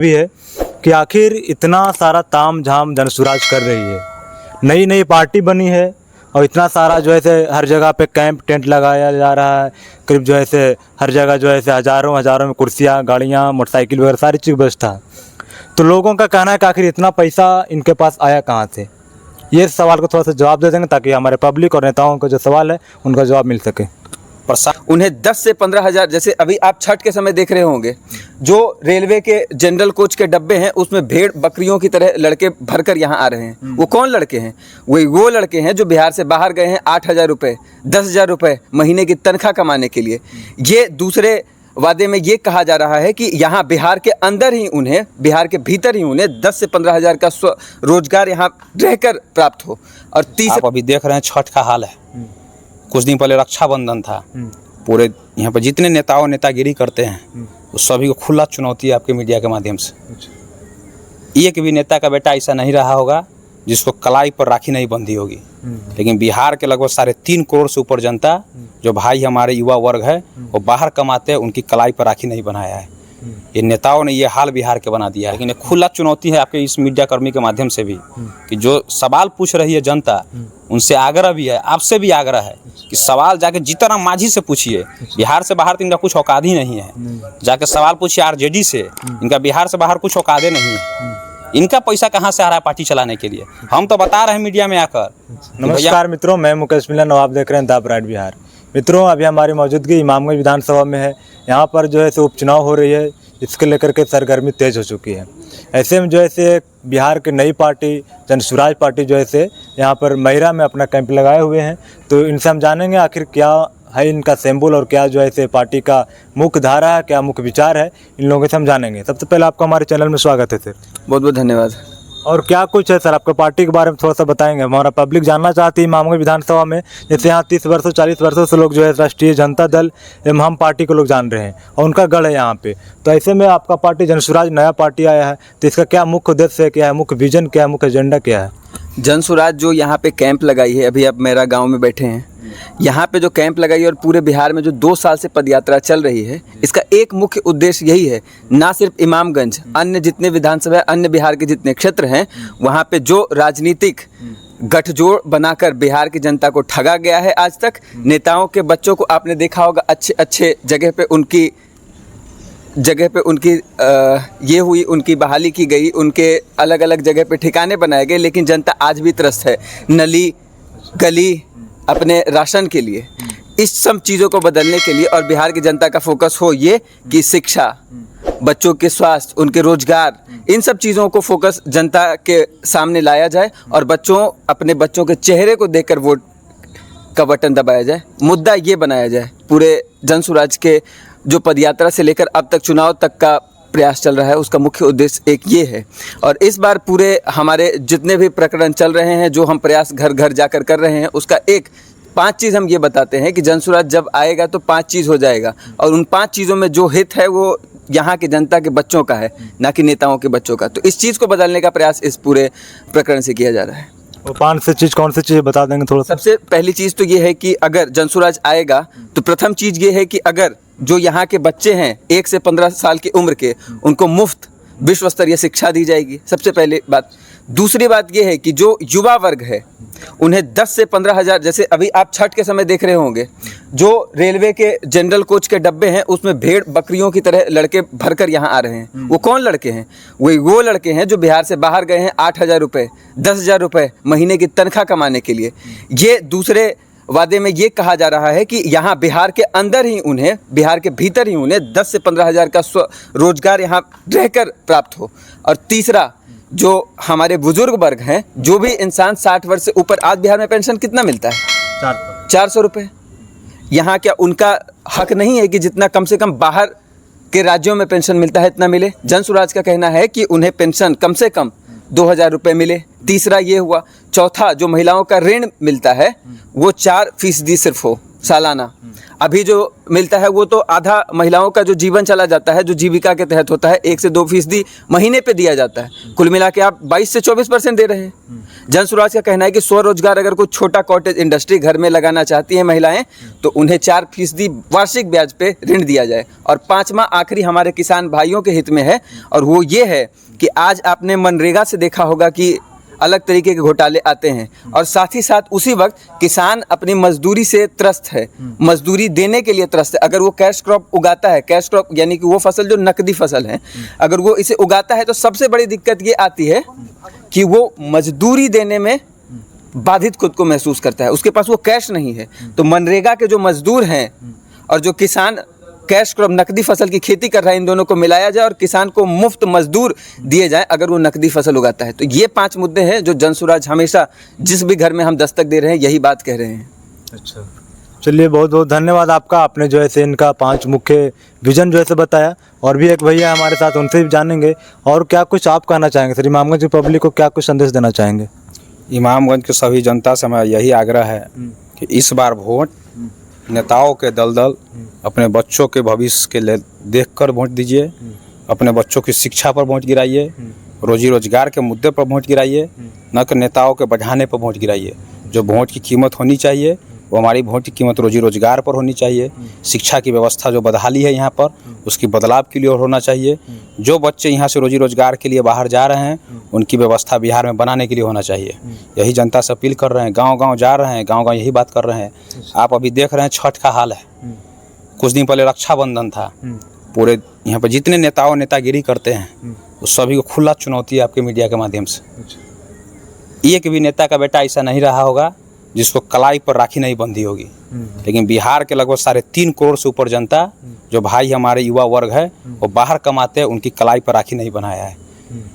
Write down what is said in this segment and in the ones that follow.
भी है कि आखिर इतना सारा ताम झाम जनसुराज कर रही है, नई नई पार्टी बनी है और इतना सारा जो है से हर जगह पे कैंप टेंट लगाया जा रहा है। करीब जो है से हर जगह जो है से हज़ारों में कुर्सियाँ, गाड़ियाँ, मोटरसाइकिल वगैरह सारी चीज़ व्यवस्था है। तो लोगों का कहना है कि आखिर इतना पैसा इनके पास आया कहाँ से। ये सवाल को थोड़ा सा जवाब दे देंगे ताकि हमारे पब्लिक और नेताओं का जो सवाल है उनका जवाब मिल सके। उन्हें 10 से 15 हज़ार, जैसे अभी आप छठ के समय देख रहे होंगे, जो रेलवे के जनरल कोच के डब्बे हैं उसमें भेड़ बकरियों की तरह लड़के भरकर यहाँ आ रहे हैं। वो कौन लड़के हैं? वो लड़के हैं जो बिहार से बाहर गए हैं 8,000 रुपये, 10,000 रुपये महीने की तनख्वाह कमाने के लिए। ये दूसरे वादे में ये कहा जा रहा है कि यहाँ बिहार के अंदर ही उन्हें, बिहार के भीतर ही उन्हें 10 से 15 हज़ार का रोजगार यहाँ रहकर प्राप्त हो। और आप अभी देख रहे हैं छठ का हाल है। कुछ दिन पहले रक्षाबंधन था। पूरे यहाँ पर जितने नेतागिरी करते हैं उस सभी को खुला चुनौती है आपके मीडिया के माध्यम से। एक भी नेता का बेटा ऐसा नहीं रहा होगा जिसको कलाई पर राखी नहीं बंधी होगी। लेकिन बिहार के लगभग 3.5 करोड़ से ऊपर जनता, जो भाई हमारे युवा वर्ग है, वो बाहर कमाते हैं, उनकी कलाई पर राखी नहीं बनाया है। ये नेताओं ने ये हाल बिहार के बना दिया है। लेकिन खुला चुनौती है आपके इस मीडिया कर्मी के माध्यम से भी कि जो सवाल पूछ रही है जनता, उनसे आग्रह भी है, आपसे भी आग्रह है कि सवाल जाके जीतनराम मांझी से पूछिए। बिहार से बाहर तो इनका कुछ औकात ही नहीं है। जाके सवाल पूछिए आरजेडी से, इनका बिहार से बाहर कुछ औकाते नहीं है। इनका पैसा कहाँ से आ रहा है पार्टी चलाने के लिए? हम तो बता रहे हैं मीडिया में आकर। नमस्कार मित्रों, मैं मुकेश मिलन और आप देख रहे हैं द ब्राइट बिहार। मित्रों, अभी हमारी मौजूदगी इमामगंज विधानसभा में है। यहाँ पर जो है सो उपचुनाव हो रही है, इसके लेकर के सरगर्मी तेज हो चुकी है। ऐसे में जो है से बिहार की नई पार्टी जनसुराज पार्टी जो है से यहाँ पर मैरा में अपना कैंप लगाए हुए हैं। तो इनसे हम जानेंगे आखिर क्या है इनका सिंबल और क्या जो है से पार्टी का मुख्य धारा है, क्या मुख्य विचार है, इन लोगों से हम जानेंगे। सबसे पहले आपका हमारे चैनल में स्वागत है सर। बहुत बहुत धन्यवाद। और क्या कुछ है सर, आपका पार्टी के बारे में थोड़ा सा बताएंगे। हमारा पब्लिक जानना चाहती है इमामगंज विधानसभा में, जैसे यहाँ 30 वर्षों 40 वर्षों से लोग जो है राष्ट्रीय जनता दल एवं हम पार्टी को लोग जान रहे हैं और उनका गढ़ है यहाँ पे। तो ऐसे में आपका पार्टी जनसुराज नया पार्टी आया है, तो इसका क्या मुख्य उद्देश्य है, क्या है मुख्य विजन, क्या है मुख्य एजेंडा क्या है? जनसुराज जो यहाँ पे कैंप लगाई है, अभी आप मेरा गांव में बैठे हैं, यहाँ पे जो कैंप लगाई है और पूरे बिहार में जो 2 साल से पदयात्रा चल रही है, इसका एक मुख्य उद्देश्य यही है, ना सिर्फ इमामगंज, अन्य जितने विधानसभा, अन्य बिहार के जितने क्षेत्र हैं, वहाँ पे जो राजनीतिक गठजोड़ बनाकर बिहार की जनता को ठगा गया है आज तक। नेताओं के बच्चों को आपने देखा होगा, अच्छे अच्छे जगह पे उनकी ये हुई, उनकी बहाली की गई, उनके अलग अलग जगह पे ठिकाने बनाए गए, लेकिन जनता आज भी त्रस्त है नली गली अपने राशन के लिए। इस सब चीज़ों को बदलने के लिए और बिहार की जनता का फोकस हो ये कि शिक्षा, बच्चों के स्वास्थ्य, उनके रोजगार, इन सब चीज़ों को फोकस जनता के सामने लाया जाए और अपने बच्चों के चेहरे को देखकर वोट का बटन दबाया जाए। मुद्दा ये बनाया जाए। पूरे जनसुराज के जो पदयात्रा से लेकर अब तक चुनाव तक का प्रयास चल रहा है, उसका मुख्य उद्देश्य एक ये है। और इस बार पूरे हमारे जितने भी प्रकरण चल रहे हैं, जो हम प्रयास घर घर जाकर कर रहे हैं, उसका 5 चीज़ हम ये बताते हैं कि जनसुराज जब आएगा तो 5 चीज़ हो जाएगा। और उन 5 चीज़ों में जो हित है वो यहाँ के जनता के बच्चों का है, ना कि नेताओं के बच्चों का। तो इस चीज़ को बदलने का प्रयास इस पूरे प्रकरण से किया जा रहा है। वो 5 से चीज़ कौन सी चीज़ बता देंगे थोड़ा सा? सबसे पहली चीज़ तो ये है कि अगर जनसुराज आएगा तो प्रथम चीज़ ये है कि अगर जो यहाँ के बच्चे हैं 1 से 15 साल की उम्र के, उनको मुफ्त विश्व स्तरीय शिक्षा दी जाएगी, सबसे पहले बात। दूसरी बात ये है कि जो युवा वर्ग है उन्हें 10 से 15 हज़ार, जैसे अभी आप छठ के समय देख रहे होंगे, जो रेलवे के जनरल कोच के डब्बे हैं उसमें भेड़ बकरियों की तरह लड़के भरकर यहाँ आ रहे हैं। वो कौन लड़के हैं? वो लड़के हैं जो बिहार से बाहर गए हैं 8,000 रुपये, 10,000 रुपये महीने की तनख्वाह कमाने के लिए। ये दूसरे वादे में ये कहा जा रहा है कि यहाँ बिहार के अंदर ही उन्हें, बिहार के भीतर ही उन्हें 10 से 15 हज़ार का रोजगार यहाँ रहकर प्राप्त हो। और तीसरा, जो हमारे बुजुर्ग वर्ग हैं, जो भी इंसान 60 वर्ष से ऊपर, आज बिहार में पेंशन कितना मिलता है? 400 रुपये। यहाँ क्या उनका हक नहीं है कि जितना कम से कम बाहर के राज्यों में पेंशन मिलता है इतना मिले? जनसुराज का कहना है कि उन्हें पेंशन कम से कम 2,000 रुपये मिले। तीसरा ये हुआ। चौथा, जो महिलाओं का ऋण मिलता है वो 4% सिर्फ हो, सालाना। अभी जो मिलता है वो तो आधा महिलाओं का जो जीवन चला जाता है, जो जीविका के तहत होता है, 1 से 2% महीने पे दिया जाता है। कुल मिला के आप 22 से 24% दे रहे हैं। जन स्वराज का कहना है कि स्वरोजगार अगर कोई छोटा कॉटेज इंडस्ट्री घर में लगाना चाहती हैं महिलाएं, तो उन्हें 4% वार्षिक ब्याज पे ऋण दिया जाए। और 5वां आखिरी हमारे किसान भाइयों के हित में है, और वो ये है कि आज आपने मनरेगा से देखा होगा कि अलग तरीके के घोटाले आते हैं, और साथ ही साथ उसी वक्त किसान अपनी मजदूरी से त्रस्त है, मजदूरी देने के लिए त्रस्त है। अगर वो कैश क्रॉप उगाता है, कैश क्रॉप यानी कि वो फसल जो नकदी फसल है, अगर वो इसे उगाता है तो सबसे बड़ी दिक्कत ये आती है कि वो मजदूरी देने में बाधित खुद को महसूस करता है, उसके पास वो कैश नहीं है। तो मनरेगा के जो मजदूर हैं और जो किसान कैश क्रॉप नकदी फसल की खेती कर रहा है, इन दोनों को मिलाया जाए और किसान को मुफ्त मजदूर दिए जाए अगर वो नकदी फसल उगाता है। तो ये 5 मुद्दे हैं जो जन स्वराज हमेशा जिस भी घर में हम दस्तक दे रहे हैं यही बात कह रहे हैं। अच्छा, चलिए बहुत बहुत धन्यवाद आपका। आपने जो है से इनका 5 मुख्य विजन जो है से बताया, और भी एक भैया हमारे साथ, उनसे भी जानेंगे। और क्या कुछ आप कहना चाहेंगे सर, इमामगंज की पब्लिक को क्या कुछ संदेश देना चाहेंगे? इमामगंज के सभी जनता से मेरा यही आग्रह है कि इस बार वोट नेताओं के दलदल अपने बच्चों के भविष्य के लिए देखकर वोट दीजिए। अपने बच्चों की शिक्षा पर वोट गिराइए, रोजी रोजगार के मुद्दे पर वोट गिराइए, न कि नेताओं के बढ़ाने पर वोट गिराइए। जो वोट की कीमत होनी चाहिए वो हमारी वोट की कीमत रोजी रोजगार पर होनी चाहिए। शिक्षा की व्यवस्था जो बदहाली है यहाँ पर, उसकी बदलाव के लिए होना चाहिए। जो बच्चे यहाँ से रोजी रोजगार के लिए बाहर जा रहे हैं उनकी व्यवस्था बिहार में बनाने के लिए होना चाहिए। यही जनता से अपील कर रहे हैं, गांव-गांव जा रहे हैं, गांव-गांव यही बात कर रहे हैं। आप अभी देख रहे हैं छठ का हाल है। कुछ दिन पहले रक्षाबंधन था। पूरे यहाँ पर जितने नेतागिरी करते हैं उस सभी को खुला चुनौती है आपके मीडिया के माध्यम से। एक भी नेता का बेटा ऐसा नहीं रहा होगा जिसको कलाई पर राखी नहीं बंधी होगी। लेकिन बिहार के लगभग 3.5 करोड़ से ऊपर जनता, जो भाई हमारे युवा वर्ग है, वो बाहर कमाते हैं, उनकी कलाई पर राखी नहीं बनाया है।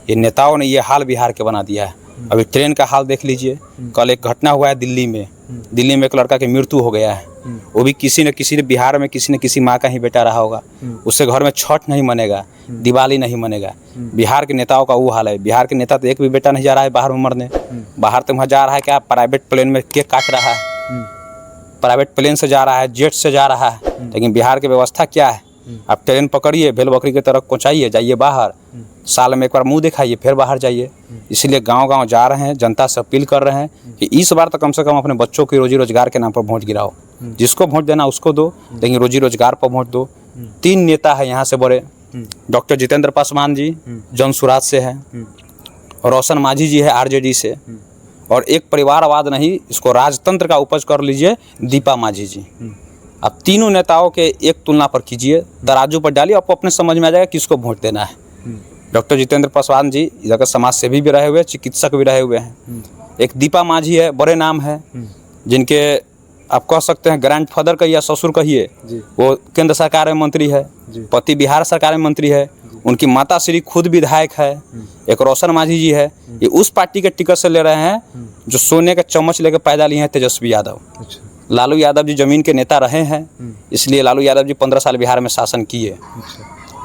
ये नेताओं ने ये हाल बिहार के बना दिया है। अभी ट्रेन का हाल देख लीजिए। कल एक घटना हुआ है दिल्ली में एक लड़का की मृत्यु हो गया है। वो भी किसी न बिहार में किसी न किसी माँ का ही बेटा रहा होगा। उससे घर में छठ नहीं मनेगा, दिवाली नहीं मनेगा। बिहार के नेताओं का वो हाल है। बिहार के नेता तो एक भी बेटा नहीं जा रहा है बाहर में मरने। बाहर तो वहाँ जा रहा है क्या, प्राइवेट प्लेन में केक काट रहा है, प्राइवेट प्लेन से जा रहा है, जेट से जा रहा है। लेकिन बिहार की व्यवस्था क्या है? आप ट्रेन पकड़िए, भेल बकरी की तरफ पहुँचाइए, जाइए बाहर, साल में एक बार मुंह दिखाइए, फिर बाहर जाइए। इसलिए गांव-गांव जा रहे हैं, जनता से अपील कर रहे हैं कि इस बार तो कम से कम अपने बच्चों की रोजी रोजगार के नाम पर वोट गिराओ। जिसको वोट देना उसको दो, लेकिन रोजी रोजगार पर वोट दो। 3 नेता है यहाँ से बड़े, डॉक्टर जितेंद्र पासवान जी जन स्वराज से है, रोशन मांझी जी है आरजेडी से, और एक परिवारवाद नहीं, इसको राजतंत्र का उपज कर लीजिए, दीपा मांझी जी। आप तीनों नेताओं के एक तुलना पर कीजिए, तराजू पर डालिए, आपको अपने समझ में आ जाएगा किसको वोट देना है। डॉक्टर जितेंद्र पासवान जी इधर का समाज सेवी भी रहे हुए, चिकित्सक भी रहे हुए हैं। एक दीपा मांझी है, बड़े नाम है, जिनके आप कह सकते हैं ग्रैंडफादर कहिए या ससुर कहिए, वो केंद्र सरकार में मंत्री है, पति बिहार सरकार में मंत्री है, उनकी माता श्री खुद विधायक है। एक रोशन मांझी जी है, ये उस पार्टी के टिकट से ले रहे हैं जो सोने का चम्मच लेकर पैदा लिए हैं तेजस्वी यादव। लालू यादव जी जमीन के नेता रहे हैं, इसलिए लालू यादव जी 15 साल बिहार में शासन किए।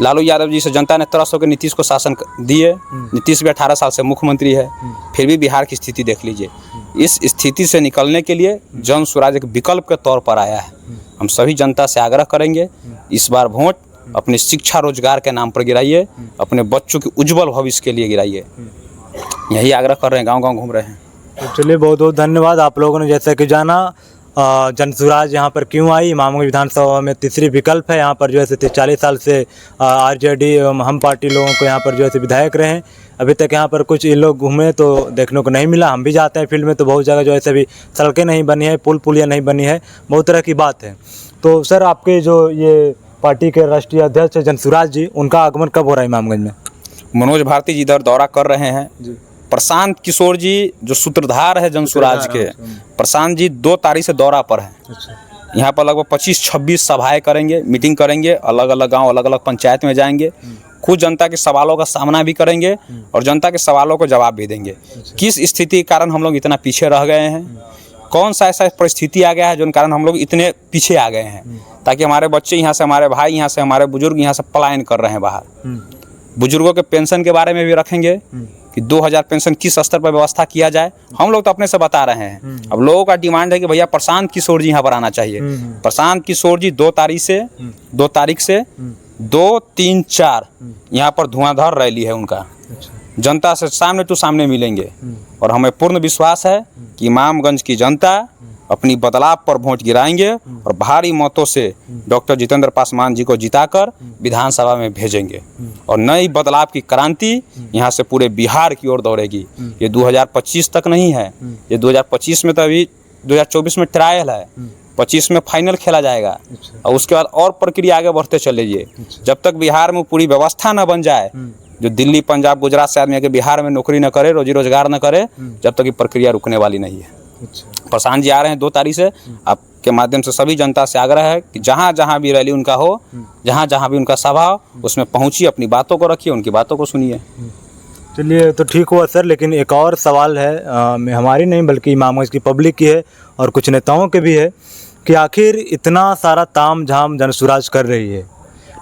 लालू यादव जी से जनता ने तरस होकर नीतीश को शासन दिए। नीतीश भी 18 साल से मुख्यमंत्री है, फिर भी बिहार की स्थिति देख लीजिए। इस स्थिति से निकलने के लिए जन स्वराज एक विकल्प के तौर पर आया है। हम सभी जनता से आग्रह करेंगे, इस बार वोट अपनी शिक्षा रोजगार के नाम पर गिराइए, अपने बच्चों के उज्जवल भविष्य के लिए गिराइए। यही आग्रह कर रहे हैं, गाँव-गाँव घूम रहे हैं। तो चलिए बहुत बहुत धन्यवाद। आप लोगों ने जैसा कि जाना जन स्वराज यहाँ पर क्यों आई। इमामगंज विधानसभा में तीसरी विकल्प है। यहाँ पर जो है 40 साल से आरजेडी हम पार्टी लोगों को यहाँ पर जो है विधायक रहे हैं। अभी तक यहाँ पर कुछ ये लोग घूमे तो देखने को नहीं मिला। हम भी जाते हैं फील्ड में तो बहुत जगह जो है अभी सड़कें नहीं बनी है, पुलिया नहीं बनी है, बहुत तरह की बात है। तो सर आपके जो ये पार्टी के राष्ट्रीय अध्यक्ष जन स्वराज जी, उनका आगमन कब हो रहा है इमामगंज में? मनोज भारती जी इधर दौरा कर रहे हैं जी। प्रशांत किशोर जी जो सूत्रधार है जन स्वराज के, प्रशांत जी 2 तारीख से दौरा पर हैं। यहाँ पर लगभग 25-26 सभाएं करेंगे, मीटिंग करेंगे, अलग अलग गांव, अलग अलग पंचायत में जाएंगे, खुद जनता के सवालों का सामना भी करेंगे और जनता के सवालों को जवाब भी देंगे। किस स्थिति के कारण हम लोग इतना पीछे रह गए हैं, कौन सा ऐसा परिस्थिति आ गया है जिन कारण हम लोग इतने पीछे आ गए हैं, ताकि हमारे बच्चे यहाँ से, हमारे भाई यहाँ से, हमारे बुजुर्ग यहाँ से पलायन कर रहे हैं बाहर। बुजुर्गों के पेंशन के बारे में भी रखेंगे कि 2000 पेंशन किस स्तर पर व्यवस्था किया जाए। हम लोग तो अपने से बता रहे हैं, अब लोगों का डिमांड है कि भैया प्रशांत किशोर जी यहाँ पर आना चाहिए। प्रशांत किशोर जी 2 तारीख से 2, 3, 4 यहाँ पर धुआंधार रैली है उनका, जनता से सामने टू सामने मिलेंगे। और हमें पूर्ण विश्वास है कि इमामगंज की जनता अपनी बदलाव पर वोट गिराएंगे और भारी मतों से डॉक्टर जितेंद्र पासवान जी को जिताकर विधानसभा में भेजेंगे और नई बदलाव की क्रांति यहाँ से पूरे बिहार की ओर दौड़ेगी। ये 2025 तक नहीं है, ये 2025 में तो अभी 2024 में ट्रायल है, 25 में फाइनल खेला जाएगा और उसके बाद और प्रक्रिया आगे बढ़ते चलेगी। जब तक बिहार में पूरी व्यवस्था न बन जाए, जो दिल्ली, पंजाब, गुजरात से आदमी आके बिहार में नौकरी न करे, रोजी रोजगार न करे, जब तक ये प्रक्रिया रुकने वाली नहीं है। प्रशांत जी आ रहे हैं 2 तारीख से। आपके माध्यम से सभी जनता से आग्रह है कि जहाँ जहाँ भी रैली उनका हो, जहाँ जहाँ भी उनका सभा हो, उसमें पहुँचिए, अपनी बातों को रखिए, उनकी बातों को सुनिए। चलिए, तो ठीक हुआ सर, लेकिन एक और सवाल है, हमारी नहीं बल्कि इमामगंज की पब्लिक की है और कुछ नेताओं के भी है कि आखिर इतना सारा ताम झाम जनसुराज कर रही है,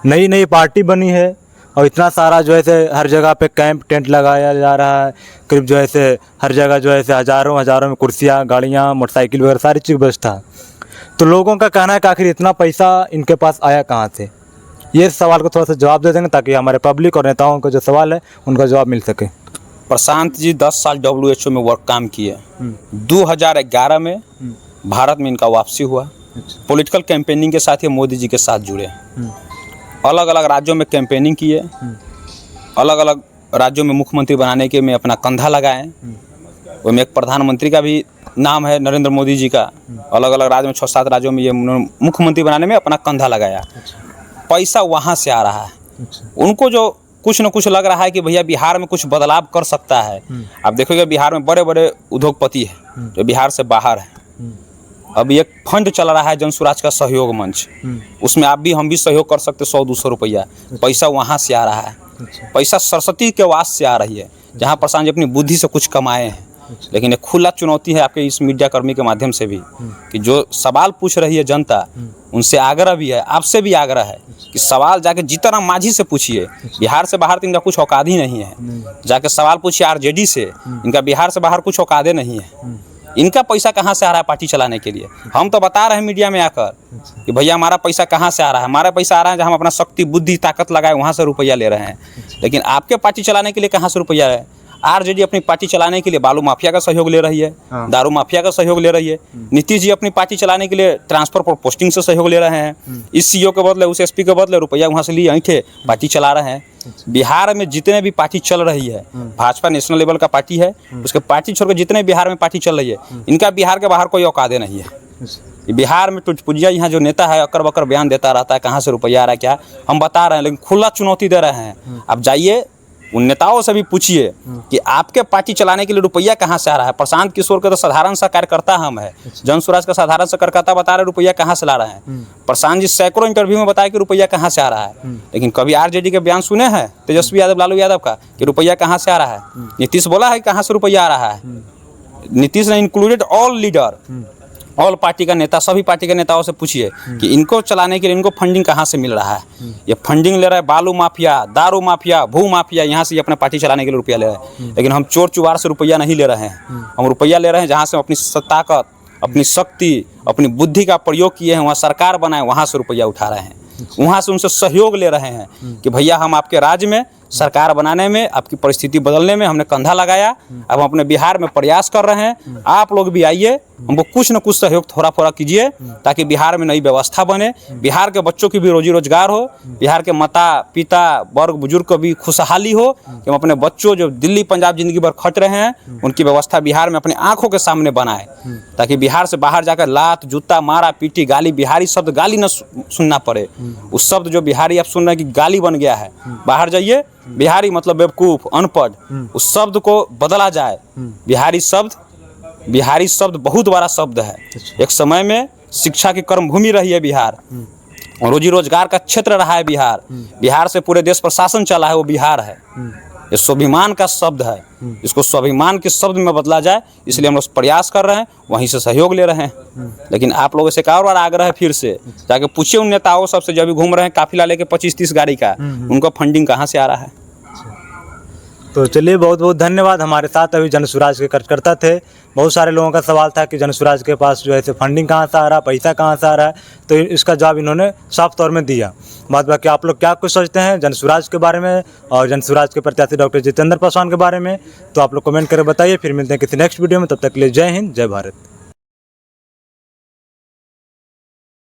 नई नई पार्टी बनी है और इतना सारा जो है से हर जगह पे कैंप टेंट लगाया जा रहा है, करीब जो है से हर जगह जो है से हज़ारों में कुर्सियाँ, गाड़ियाँ, मोटरसाइकिल वगैरह सारी चीज़ व्यवस्था। तो लोगों का कहना है कि आखिर इतना पैसा इनके पास आया कहाँ से? ये सवाल को थोड़ा सा जवाब दे देंगे ताकि हमारे पब्लिक और नेताओं का जो सवाल है उनका जवाब मिल सके। प्रशांत जी 10 साल WHO में वर्क काम किए। 2011 में भारत में इनका वापसी हुआ। पॉलिटिकल कैंपेनिंग के साथ ये मोदी जी के साथ जुड़े, अलग अलग राज्यों में कैंपेनिंग किए, अलग अलग राज्यों में मुख्यमंत्री बनाने के में अपना कंधा लगाए। उसमें एक प्रधानमंत्री का भी नाम है, नरेंद्र मोदी जी का। अलग अलग राज्य में 6-7 राज्यों में ये मुख्यमंत्री बनाने में अपना कंधा लगाया। पैसा वहाँ से आ रहा है। उनको जो कुछ न कुछ लग रहा है कि भैया बिहार में कुछ बदलाव कर सकता है। आप देखोगे बिहार में बड़े बड़े उद्योगपति हैं जो बिहार से बाहर हैं। अभी एक फंड चल रहा है जनसुराज का सहयोग मंच, उसमें आप भी हम भी सहयोग कर सकते 100-200 रुपया। पैसा वहाँ से आ रहा है, पैसा सरस्वती के वास से आ रही है, जहाँ प्रशांत जी अपनी बुद्धि से कुछ कमाए हैं। लेकिन एक खुला चुनौती है आपके इस मीडिया कर्मी के माध्यम से भी कि जो सवाल पूछ रही है जनता, उनसे आग्रह भी है, आपसे भी आग्रह है कि सवाल जाके जीतन मांझी से पूछिए। बिहार से बाहर तो इनका कुछ औकात ही नहीं है। जाके सवाल पूछिए RJD से, इनका बिहार से बाहर कुछ औकातें नहीं है। इनका पैसा कहाँ से आ रहा है पार्टी चलाने के लिए? हम तो बता रहे हैं मीडिया में आकर कि भैया हमारा पैसा कहाँ से आ रहा है। हमारा पैसा आ रहा है जहाँ हम अपना शक्ति, बुद्धि, ताकत लगाए, वहाँ से रुपया ले रहे हैं। लेकिन आपके पार्टी चलाने के लिए कहाँ से रुपया है? RJD अपनी पार्टी चलाने के लिए बालू माफिया का सहयोग ले रही है, दारू माफिया का सहयोग ले रही है। नीतीश जी अपनी पार्टी चलाने के लिए ट्रांसफर पर पोस्टिंग से सहयोग ले रहे हैं। इस CEO के बदले, उस SP के बदले रुपया वहाँ से लिए ऐंठे पार्टी चला रहे हैं। बिहार में जितने भी पार्टी चल रही है, भाजपा नेशनल लेवल का पार्टी है, उसके पार्टी छोड़कर जितने बिहार में पार्टी चल रही है, इनका बिहार के बाहर कोई औकाते नहीं है। बिहार में टुटपुजिया यहाँ जो नेता है अकर बकर बयान देता रहता है, कहाँ से रुपया आ रहा है क्या, हम बता रहे हैं, लेकिन खुला चुनौती दे रहे हैं। आप जाइए उन नेताओं से भी पूछिए कि आपके पार्टी चलाने के लिए रुपया कहाँ से आ रहा है। प्रशांत किशोर का तो साधारण सा कार्यकर्ता हम है, जनसुराज का साधारण सा कार्यकर्ता बता रहे रुपया कहाँ से ला रहे हैं। प्रशांत जी सैकड़ों इंटरव्यू में बताया कि रुपया कहाँ से आ रहा है, लेकिन कभी RJD के बयान सुने हैं तेजस्वी यादव, लालू यादव का कि रुपया कहाँ से आ रहा है? नीतीश बोला है कहाँ से रुपया आ रहा है? नीतीश ने included all leader, all party का नेता, सभी पार्टी के नेताओं से पूछिए कि इनको चलाने के लिए इनको फंडिंग कहाँ से मिल रहा है। ये फंडिंग ले रहा है बालू माफिया, दारू माफिया, भू माफिया, यहाँ से ये अपने पार्टी चलाने के लिए रुपया ले रहे हैं। लेकिन हम चोर चुवार से रुपया नहीं ले रहे हैं, हम रुपया ले रहे हैं जहाँ से अपनी ताकत, अपनी शक्ति, अपनी बुद्धि का प्रयोग किए हैं, वहाँ सरकार बनाए, वहाँ से रुपया उठा रहे हैं, वहाँ से उनसे सहयोग ले रहे हैं कि भैया हम आपके राज्य में सरकार बनाने में, आपकी परिस्थिति बदलने में हमने कंधा लगाया, अब हम अपने बिहार में प्रयास कर रहे हैं, आप लोग भी आइए, हमको कुछ न कुछ सहयोग थोड़ा थोड़ा कीजिए ताकि बिहार में नई व्यवस्था बने, बिहार के बच्चों की भी रोजी रोजगार हो, बिहार के माता पिता वर्ग बुजुर्ग को भी खुशहाली हो कि हम अपने बच्चों जो दिल्ली पंजाब जिंदगी भर खट रहे हैं उनकी व्यवस्था बिहार में अपनी आंखों के सामने बनाए, ताकि बिहार से बाहर जाकर लात जूता मारा पीटी गाली, बिहारी शब्द गाली न सुनना पड़े। उस शब्द जो बिहारी आप सुन रहे हैं कि गाली बन गया है, बाहर जाइए, बिहारी मतलब बेवकूफ, अनपढ़, उस शब्द को बदला जाए। बिहारी शब्द बहुत बड़ा शब्द है। एक समय में शिक्षा की कर्मभूमि रही है बिहार, रोजी रोजगार का क्षेत्र रहा है बिहार, बिहार से पूरे देश पर शासन चला है, वो बिहार है। ये स्वाभिमान का शब्द है, इसको स्वाभिमान के शब्द में बदला जाए, इसलिए हम लोग प्रयास कर रहे हैं, वहीं से सहयोग ले रहे हैं। लेकिन आप लोगों से एक और बार आग्रह है, फिर से जाके पूछिए उन नेताओं सबसे जो अभी घूम रहे हैं काफिला लेके 25-30 गाड़ी का, उनको फंडिंग कहाँ से आ रहा है? तो चलिए, बहुत बहुत धन्यवाद। हमारे साथ अभी जनसुराज के कार्यकर्ता थे। बहुत सारे लोगों का सवाल था कि जनसुराज के पास जो है फंडिंग कहाँ से आ रहा है, पैसा कहाँ से आ रहा है, तो इसका जवाब इन्होंने साफ तौर में दिया। बात बाकी आप लोग क्या कुछ सोचते हैं जनसुराज के बारे में और जनसुराज के प्रत्याशी डॉक्टर जितेंद्र पासवान के बारे में, तो आप लोग कमेंट करके बताइए। फिर मिलते हैं किसी नेक्स्ट वीडियो में, तब तक के लिए जय हिंद, जय भारत।